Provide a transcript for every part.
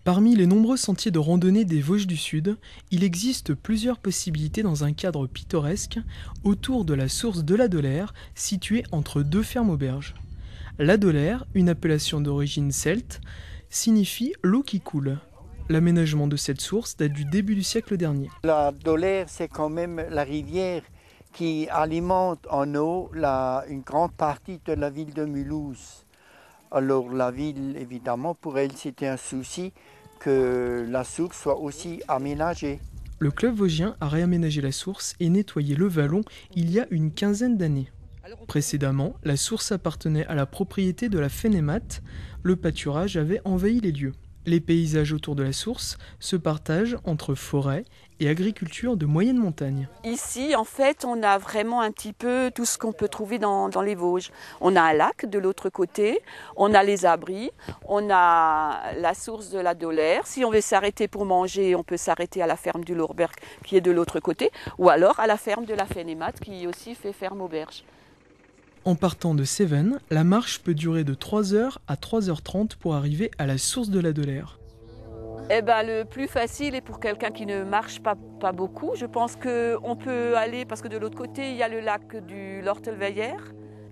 Parmi les nombreux sentiers de randonnée des Vosges du Sud, il existe plusieurs possibilités dans un cadre pittoresque autour de la source de la Dolère, située entre deux fermes-auberges. La Dolère, une appellation d'origine celte, signifie l'eau qui coule. L'aménagement de cette source date du début du siècle dernier. La Dolère, c'est quand même la rivière qui alimente en eau une grande partie de la ville de Mulhouse. Alors la ville, évidemment, pour elle, c'était un souci que la source soit aussi aménagée. Le club vosgien a réaménagé la source et nettoyé le vallon il y a une quinzaine d'années. Précédemment, la source appartenait à la propriété de la Fénémat. Le pâturage avait envahi les lieux. Les paysages autour de la source se partagent entre forêt et agriculture de moyenne montagne. Ici, en fait, on a vraiment un petit peu tout ce qu'on peut trouver dans les Vosges. On a un lac de l'autre côté, on a les abris, on a la source de la Dolère. Si on veut s'arrêter pour manger, on peut s'arrêter à la ferme du Lourberg qui est de l'autre côté, ou alors à la ferme de la Fénémat qui aussi fait ferme auberge. En partant de Cévennes, la marche peut durer de 3h à 3h30 pour arriver à la source de la Dolère. Le plus facile est pour quelqu'un qui ne marche pas beaucoup. Je pense qu'on peut aller, parce que de l'autre côté, il y a le lac du Lortelveiller.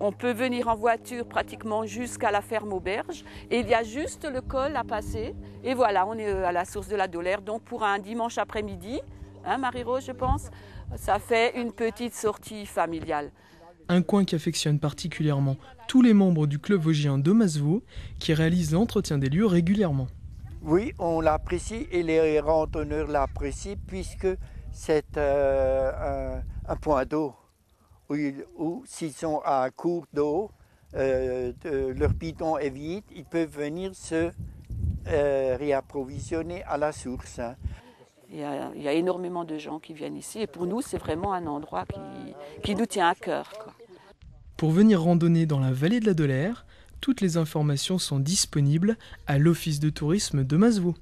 On peut venir en voiture pratiquement jusqu'à la ferme auberge. Et il y a juste le col à passer. Et voilà, on est à la source de la Dolère. Donc pour un dimanche après-midi, Marie-Rose, je pense, ça fait une petite sortie familiale. Un coin qu'affectionnent particulièrement tous les membres du club vosgien de Masevaux qui réalisent l'entretien des lieux régulièrement. Oui, on l'apprécie et les randonneurs l'apprécient puisque c'est un point d'eau où s'ils sont à court d'eau, leur bidon est vide, ils peuvent venir se réapprovisionner à la source. Il y a énormément de gens qui viennent ici et pour nous, c'est vraiment un endroit qui nous tient à cœur, quoi. Pour venir randonner dans la vallée de la Dolère, toutes les informations sont disponibles à l'Office de tourisme de Masevaux.